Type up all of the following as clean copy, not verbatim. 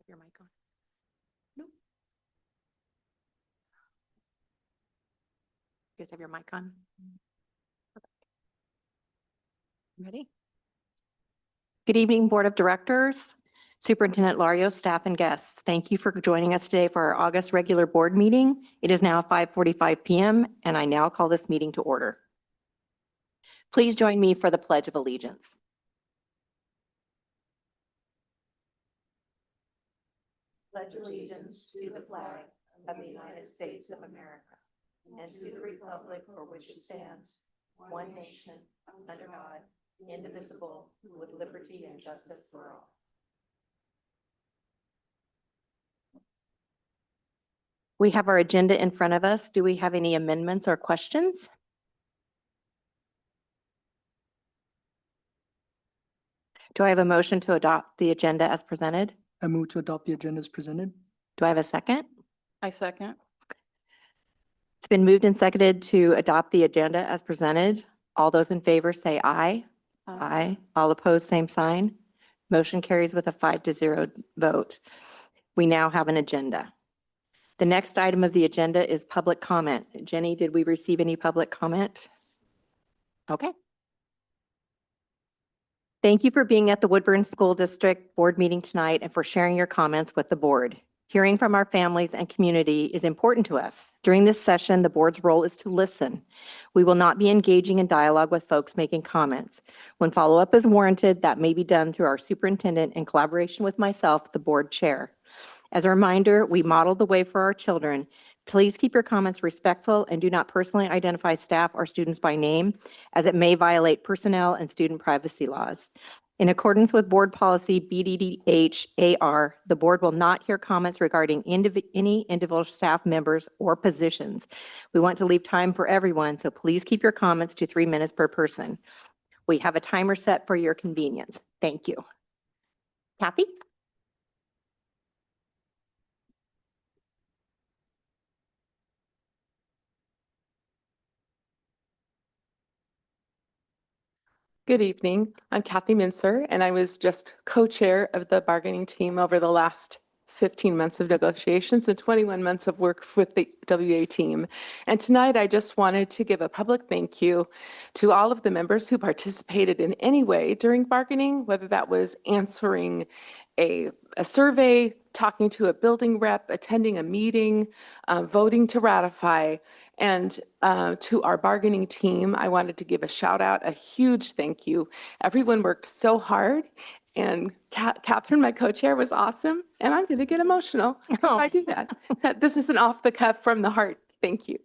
Your mic on? Nope. You guys have your mic on? Ready? Good evening, Board of Directors, Superintendent Lario, staff, and guests. Thank you for joining us today for our August regular board meeting. It is now 5:45 p.m. and I now call this meeting to order. Please join me for the Pledge of Allegiance. Pledge allegiance to the flag of the United States of America and to the republic for which it stands, one nation, under God, indivisible, with liberty and justice for all. We have our agenda in front of us. Do we have any amendments or questions? Do I have a motion to adopt the agenda as presented? I move to adopt the agenda as presented. Do I have a second? I second. It's been moved and seconded to adopt the agenda as presented. All those in favor say aye. Aye. All opposed, same sign. Motion carries with a 5-0 vote. We now have an agenda. The next item of the agenda is public comment. Jenny, did we receive any public comment? Okay. Thank you for being at the Woodburn School District Board meeting tonight and for sharing your comments with the board. Hearing from our families and community is important to us. During this session, the board's role is to listen. We will not be engaging in dialogue with folks making comments. When follow-up is warranted, that may be done through our superintendent in collaboration with myself, the board chair. As a reminder, we model the way for our children. Please keep your comments respectful and do not personally identify staff or students by name, as it may violate personnel and student privacy laws. In accordance with board policy BDDH-AR, the board will not hear comments regarding any individual staff members or positions. We want to leave time for everyone, so please keep your comments to 3 minutes per person. We have a timer set for your convenience. Thank you. Kathy? Good evening. I'm Kathy Mincer, and I was just co-chair of the bargaining team over the last 15 months of negotiations and 21 months of work with the WA team. And tonight, I just wanted to give a public thank you to all of the members who participated in any way during bargaining, whether that was answering a survey, talking to a building rep, attending a meeting, voting to ratify. And to our bargaining team, I wanted to give a shout out, a huge thank you. Everyone worked so hard, and Catherine, my co-chair, was awesome. And I'm going to get emotional because I do that. This is an off the cuff from the heart. Thank you.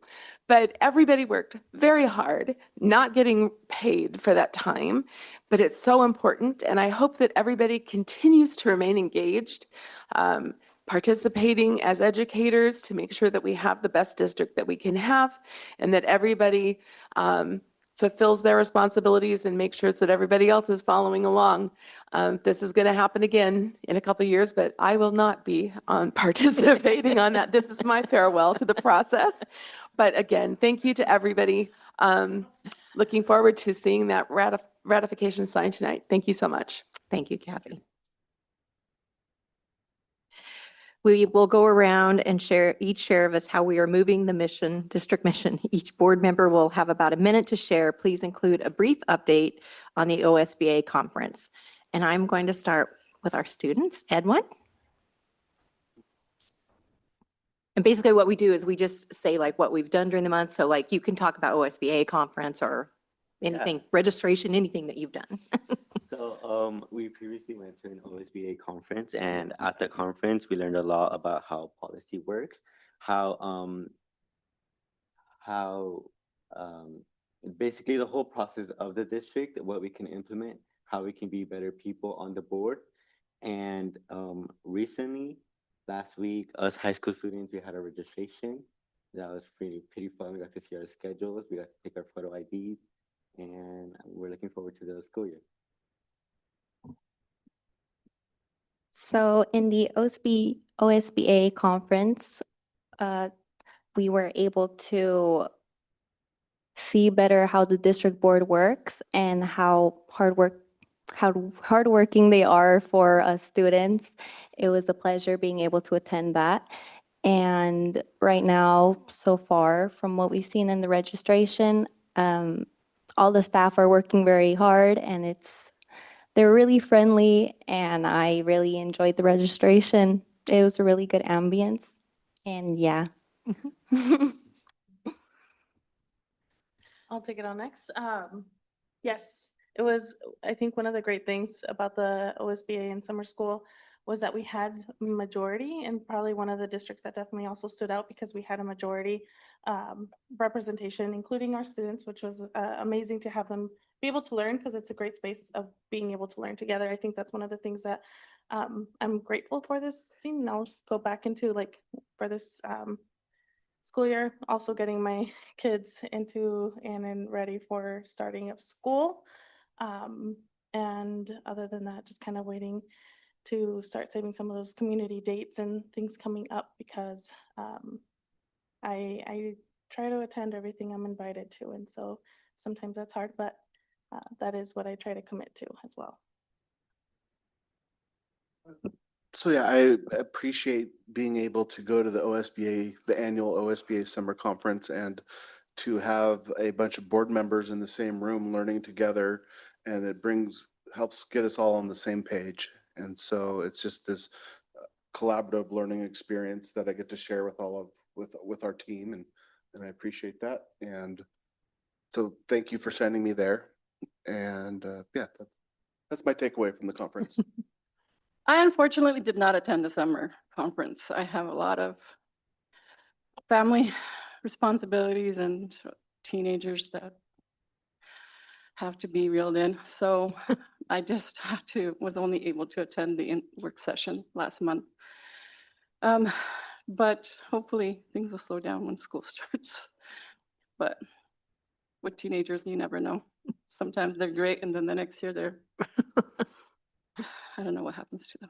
But everybody worked very hard, not getting paid for that time, but it's so important. And I hope that everybody continues to remain engaged, participating as educators to make sure that we have the best district that we can have, and that everybody fulfills their responsibilities and makes sure that everybody else is following along. This is going to happen again in a couple of years, but I will not be participating on that. This is my farewell to the process. But again, thank you to everybody. Looking forward to seeing that ratification signed tonight. Thank you so much. Thank you, Kathy. We will go around and share of us how we are moving the mission, district mission. Each board member will have about a minute to share. Please include a brief update on the OSBA conference. And I'm going to start with our students. Edwin? And basically what we do is we just say like what we've done during the month. So like you can talk about OSBA conference or anything, registration, anything that you've done. So we previously went to an OSBA conference, and at the conference we learned a lot about how policy works, how basically the whole process of the district, what we can implement, how we can be better people on the board. And recently, last week, us high school students, we had a registration. That was pretty fun. We got to see our schedules, we got to take our photo IDs, and we're looking forward to the school year. So in the OSBA conference, we were able to see better how the district board works and how hard work how hardworking they are for us students. It was a pleasure being able to attend that. And right now, so far, from what we've seen in the registration, all the staff are working very hard and they're really friendly and I really enjoyed the registration. It was a really good ambience and yeah. I'll take it on next. Yes, it was, I think one of the great things about the OSBA and summer school was that we had majority, and probably one of the districts that definitely also stood out because we had a majority representation, including our students, which was amazing to have them be able to learn, because it's a great space of being able to learn together. I think that's one of the things that I'm grateful for this team. And I'll go back into like for this school year, also getting my kids into and ready for starting of school. And other than that, just kind of waiting to start saving some of those community dates and things coming up, because I try to attend everything I'm invited to. And so sometimes that's hard, but that is what I try to commit to as well. So yeah, I appreciate being able to go to the OSBA, the annual OSBA summer conference, and to have a bunch of board members in the same room learning together, and it helps get us all on the same page. And so it's just this collaborative learning experience that I get to share with with our team, and I appreciate that. And so thank you for sending me there. And yeah, that's my takeaway from the conference. I unfortunately did not attend the summer conference. I have a lot of family responsibilities and teenagers that have to be reeled in. So I just was only able to attend the work session last month. But hopefully things will slow down when school starts. But with teenagers, you never know. Sometimes they're great and then the next year they're, I don't know what happens to them.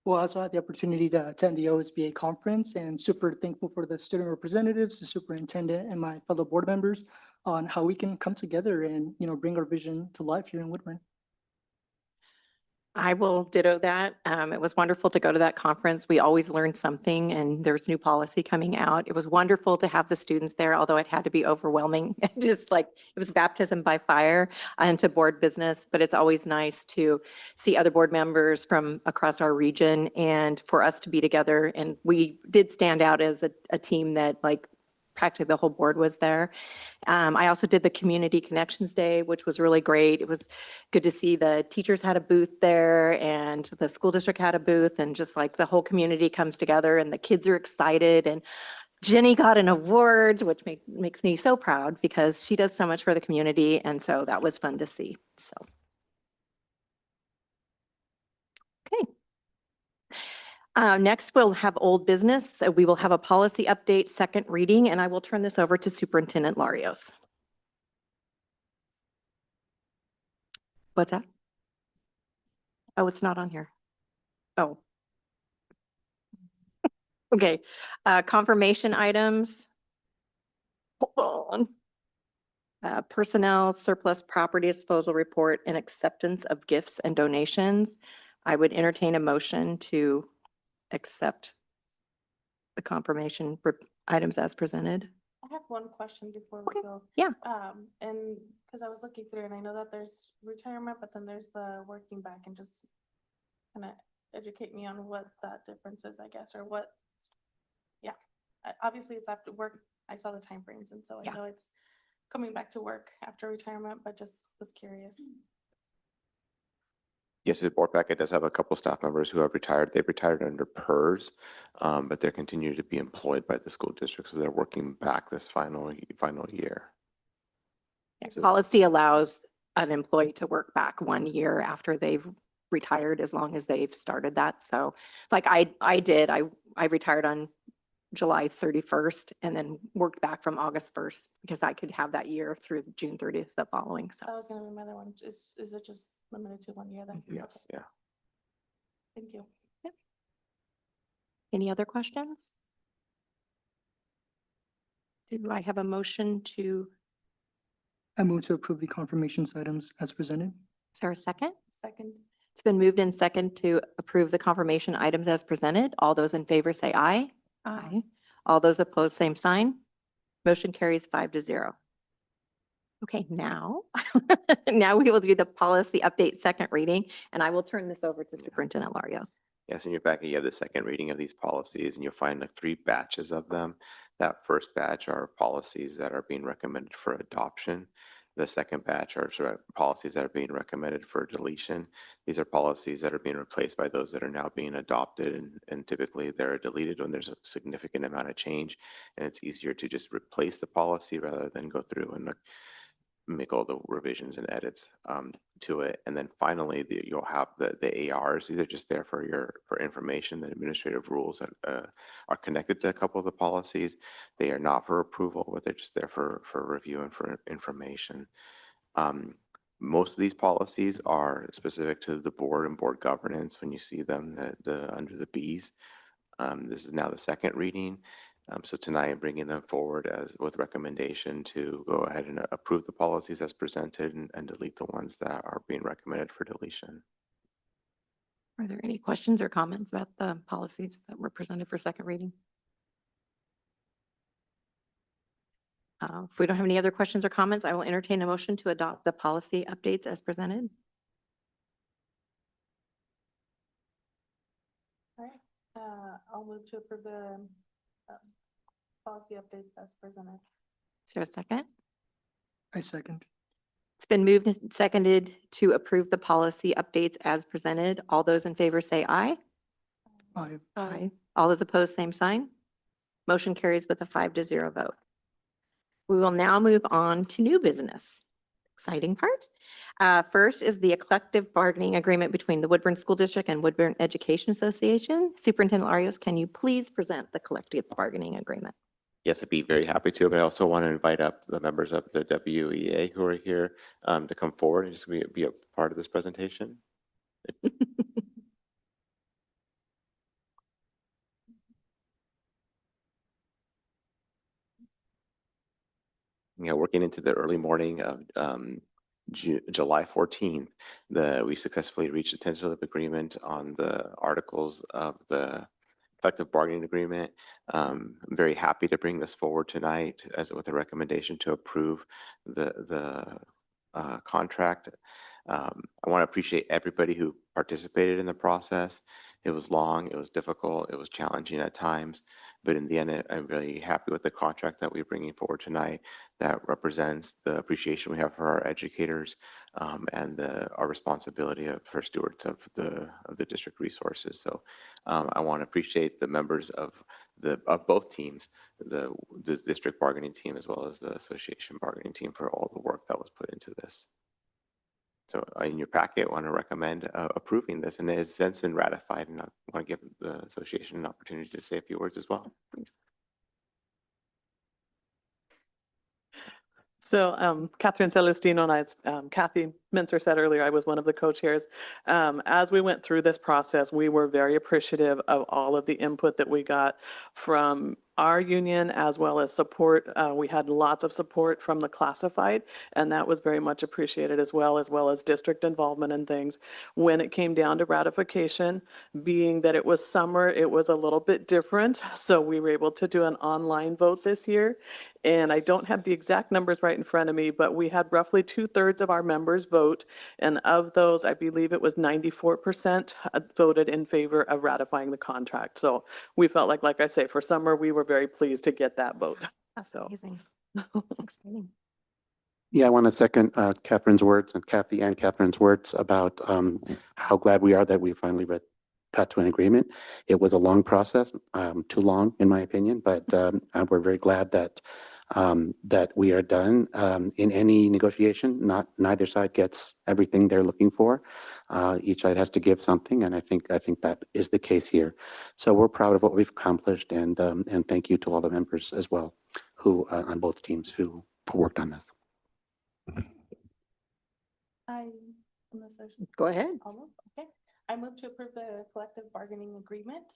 Well, I also had the opportunity to attend the OSBA conference and super thankful for the student representatives, the superintendent, and my fellow board members on how we can come together and, bring our vision to life here in Woodburn. I will ditto that. It was wonderful to go to that conference. We always learn something, and there's new policy coming out. It was wonderful to have the students there, although it had to be overwhelming. Just like it was baptism by fire into board business, but it's always nice to see other board members from across our region and for us to be together. And we did stand out as a team that like practically the whole board was there. I also did the Community Connections Day, which was really great. It was good to see the teachers had a booth there and the school district had a booth, and just like the whole community comes together and the kids are excited. And Jenny got an award, which makes me so proud because she does so much for the community. And so that was fun to see. So. Okay. Next, we'll have old business. So we will have a policy update, second reading, and I will turn this over to Superintendent Larios. What's that? Oh, it's not on here. Oh. Okay, confirmation items. Hold on. Personnel surplus property disposal report and acceptance of gifts and donations. I would entertain a motion to accept the confirmation items as presented. I have one question before Okay, we go. yeah. And because I was looking through and I know that there's retirement, but then there's the working back, and just kind of educate me on what that difference is, I guess, or what. Yeah, obviously it's after work. I saw the time frames, and so I Yeah. know it's coming back to work after retirement, but just was curious. Yes, the board packet does have a couple staff members who have retired. They've retired under PERS, but they're continuing to be employed by the school district, so they're working back this final year. So- Policy allows an employee to work back 1 year after they've retired, as long as they've started that. So like I did, I retired on July 31st and then worked back from August 1st because I could have that year through June 30th the following. So. That was gonna be my other one. Is it just limited to 1 year then? Yes, Okay, yeah. Thank you. Any other questions? Do I have a motion to, I move to approve the confirmations items as presented. Is there a second? Second. It's been moved in second to approve the confirmation items as presented. All those in favor say aye. Aye. All those opposed, same sign. Motion carries 5-0. Okay, now, now we will do the policy update second reading, and I will turn this over to Superintendent Larios. Yes, in your packet, you have the second reading of these policies, and you'll find like 3 batches of them. That first batch are policies that are being recommended for adoption. The second batch are policies that are being recommended for deletion. These are policies that are being replaced by those that are now being adopted, and typically they're deleted when there's a significant amount of change, and it's easier to just replace the policy rather than go through and make all the revisions and edits to it. And then finally, you'll have the ARs. These are just there for information. The administrative rules that are connected to a couple of the policies. They are not for approval, but they're just there for review and for information. Most of these policies are specific to the board and board governance. When you see them under the Bs, this is now the second reading. So tonight I'm bringing them forward with recommendation to go ahead and approve the policies as presented and delete the ones that are being recommended for deletion. Are there any questions or comments about the policies that were presented for second reading? If we don't have any other questions or comments, I will entertain a motion to adopt the policy updates as presented. All right, I'll move to approve the policy updates as presented. Is there a second? I second. It's been moved and seconded to approve the policy updates as presented. All those in favor say aye. Aye. Aye. All those opposed, same sign. Motion carries with a 5-0 vote. We will now move on to new business. Exciting part. First is the collective bargaining agreement between the Woodburn School District and Woodburn Education Association. Superintendent Larios, can you please present the collective bargaining agreement? Yes, I'd be very happy to, but I also want to invite up the members of the WEA who are here to come forward and just be a part of this presentation. Working into the early morning of July 14th, we successfully reached a tentative agreement on the articles of the collective bargaining agreement. I'm very happy to bring this forward tonight with a recommendation to approve the contract. I want to appreciate everybody who participated in the process. It was long, it was difficult, it was challenging at times, but in the end, I'm really happy with the contract that we're bringing forward tonight that represents the appreciation we have for our educators and our responsibility for stewards of the district resources. So I want to appreciate the members of both teams, the district bargaining team as well as the association bargaining team, for all the work that was put into this. So in your packet, I want to recommend approving this, and it has since been ratified, and I want to give the association an opportunity to say a few words as well. Please. So Catherine Celestino and I, as Kathy Mincer said earlier, I was one of the co-chairs. As we went through this process, we were very appreciative of all of the input that we got from our union as well as support. We had lots of support from the classified, and that was very much appreciated as well as district involvement and things. When it came down to ratification, being that it was summer, it was a little bit different. So we were able to do an online vote this year. And I don't have the exact numbers right in front of me, but we had roughly 2/3 of our members vote. And of those, I believe it was 94% voted in favor of ratifying the contract. So we felt like I say, for summer, we were very pleased to get that vote. That's So. amazing. That's exciting. Yeah, I want to second Catherine's words and Catherine's words about how glad we are that we finally got to an agreement. It was a long process, too long in my opinion, but we're very glad that we are done. In any negotiation, neither side gets everything they're looking for. Each side has to give something, and I think that is the case here. So we're proud of what we've accomplished, and thank you to all the members as well who on both teams who worked on this. Unless there's. Go ahead. I'll move. Okay. I move to approve the collective bargaining agreement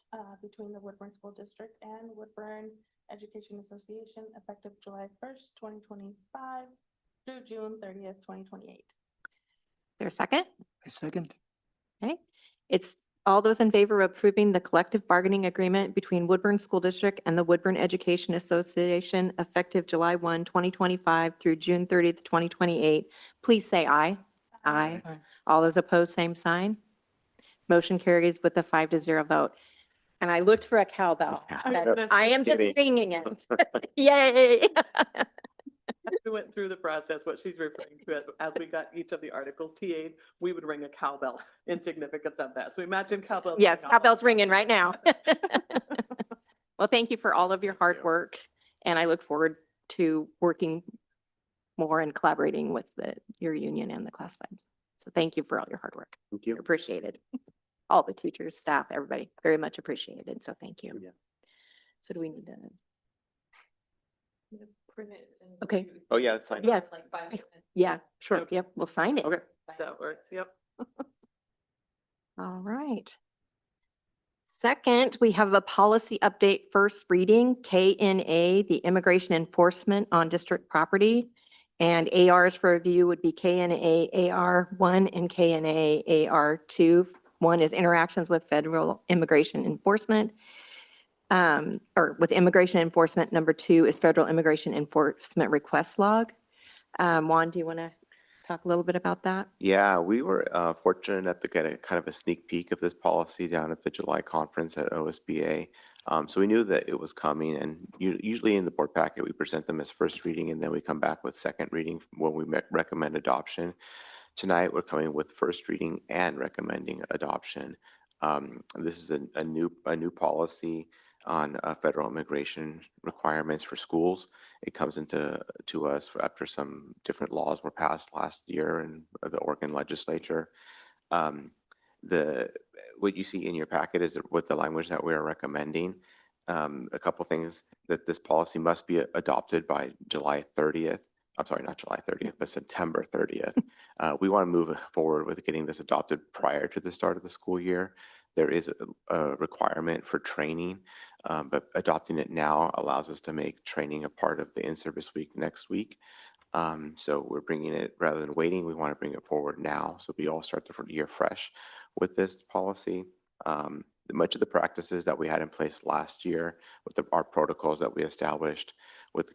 between the Woodburn School District and Woodburn Education Association effective July 1st, 2025 through June 30th, 2028. there a second? I second. Okay, it's all those in favor of approving the collective bargaining agreement between Woodburn School District and the Woodburn Education Association effective July 1, 2025 through June 30th, 2028, please say aye. Aye. Aye. All those opposed, same sign. Motion carries with a 5-0 vote. And I looked for a cowbell. I was but gonna I say- am just Kidding. singing it. Yay. As we went through the process, what she's referring to as we got each of the articles TA'd, we would ring a cowbell in significance of that. So imagine cowbell. Yes, going off. cowbell's ringing right now. Well, thank you for all of your hard you. work, and I look forward to working more and collaborating with your union and the classified. So thank you for all your hard work. Thank you. Appreciated. All the teachers, staff, everybody, very much appreciated. So thank you. Yeah. So do we need to? Print it and Okay. you- Oh, yeah, that's fine. Yeah. Like 5 minutes. Yeah, sure. Okay. Yep, we'll sign it. Okay. That works, yep. All right. Second, we have a policy update first reading, KNA, the immigration enforcement on district property. And ARs for review would be KNA AR1 and KNA AR2. One is interactions with federal immigration enforcement. Or with immigration enforcement. Number 2 is federal immigration enforcement request log. Juan, do you want to talk a little bit about that? Yeah, we were fortunate enough to get a kind of a sneak peek of this policy down at the July conference at OSBA. So we knew that it was coming, and usually in the board packet, we present them as first reading, and then we come back with second reading when we recommend adoption. Tonight, we're coming with first reading and recommending adoption. This is a new policy on federal immigration requirements for schools. It comes to us after some different laws were passed last year in the Oregon legislature. What you see in your packet is what the language that we are recommending. A couple things that this policy must be adopted by July 30th. I'm sorry, not July 30th, but September 30th. We want to move forward with getting this adopted prior to the start of the school year. There is a requirement for training, but adopting it now allows us to make training a part of the in-service week next week. So we're bringing it, rather than waiting, we want to bring it forward now. So we all start the year fresh with this policy. Much of the practices that we had in place last year with our protocols that we established, with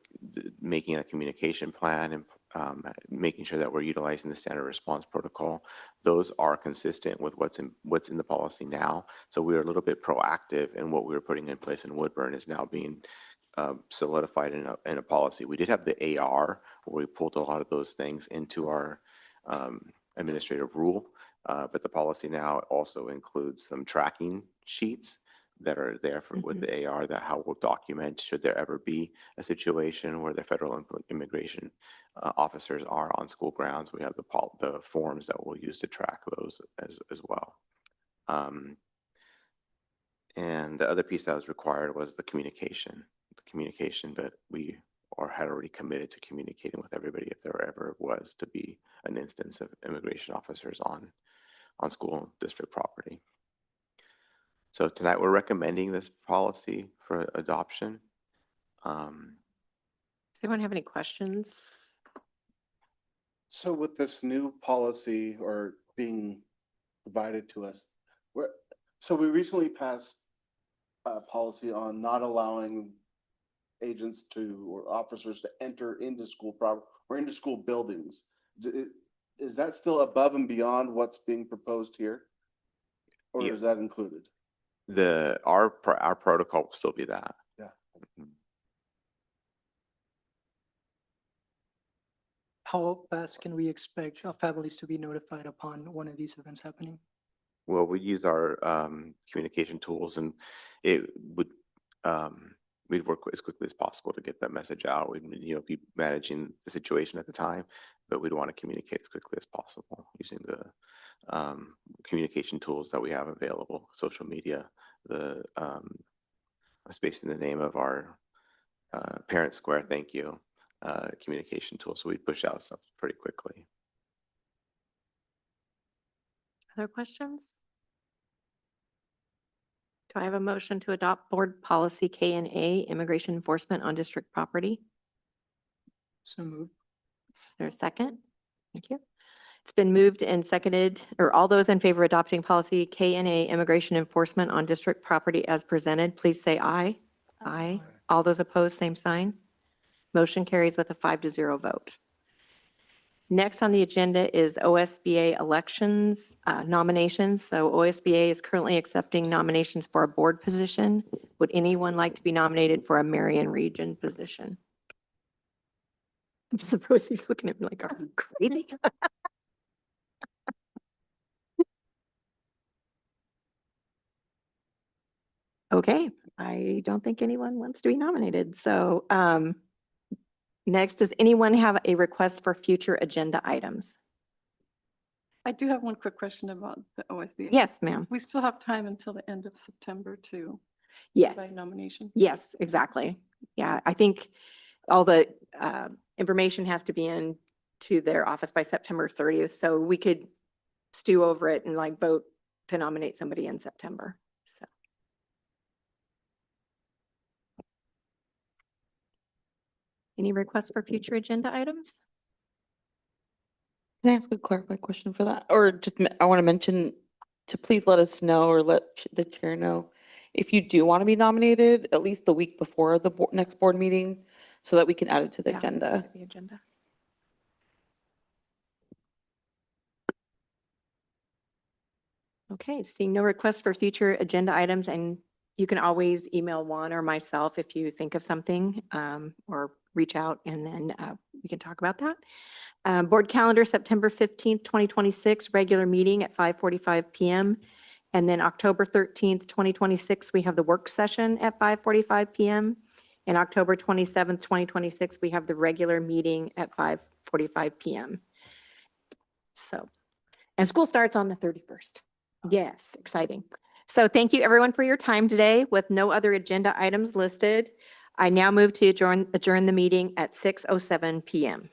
making a communication plan and making sure that we're utilizing the standard response protocol, those are consistent with what's in the policy now. So we are a little bit proactive, and what we were putting in place in Woodburn is now being solidified in a policy. We did have the AR where we pulled a lot of those things into our administrative rule, but the policy now also includes some tracking sheets that are there with the AR, that how we'll document should there ever be a situation where the federal immigration officers are on school grounds. We have the forms that we'll use to track those as well. And the other piece that was required was the communication, but we had already committed to communicating with everybody if there ever was to be an instance of immigration officers on school district property. So tonight we're recommending this policy for adoption. Does anyone have any questions? So with this new policy or being provided to us, so we recently passed a policy on not allowing agents or officers to enter into school property or into school buildings. Is that still above and beyond what's being proposed here? Or Yeah. is that included? Our protocol will still be that. Yeah. Mhm. How fast can we expect families to be notified upon one of these events happening? Well, we use our communication tools, and it would we'd work as quickly as possible to get that message out. We'd be managing the situation at the time, but we'd want to communicate as quickly as possible using the communication tools that we have available, social media, the space in the name of our Parent Square, thank you, communication tool. So we push out stuff pretty quickly. Other questions? Do I have a motion to adopt board policy KNA, immigration enforcement on district property? So moved. There's a second? Thank you. It's been moved and seconded, or all those in favor of adopting policy KNA immigration enforcement on district property as presented, please say aye. Aye. All those opposed, same sign. Motion carries with a 5-0 vote. Next on the agenda is OSBA elections nominations. So OSBA is currently accepting nominations for a board position. Would anyone like to be nominated for a Marion Region position? I suppose he's looking at me like, are you crazy? Okay, I don't think anyone wants to be nominated. So next, does anyone have a request for future agenda items? I do have one quick question about the OSBA. Yes, ma'am. We still have time until the end of September to Yes. write nomination. Yes, exactly. Yeah, I think all the information has to be in to their office by September 30th. So we could stew over it and like vote to nominate somebody in September. So. Any requests for future agenda items? Can I ask a clarifying question for that? Or just, I want to mention to please let us know or let the chair know if you do want to be nominated, at least the week before the next board meeting, so that we can add it to the Yeah, agenda. to the agenda. Okay, seeing no requests for future agenda items, and you can always email Juan or myself if you think of something, or reach out and then we can talk about that. Board calendar, September 15th, 2026, regular meeting at 5:45 PM. And then October 13th, 2026, we have the work session at 5:45 PM. And October 27th, 2026, we have the regular meeting at 5:45 PM. So, and school starts on the 31st. Yes, exciting. So thank you everyone for your time today. With no other agenda items listed, I now move to adjourn the meeting at 6:07 PM.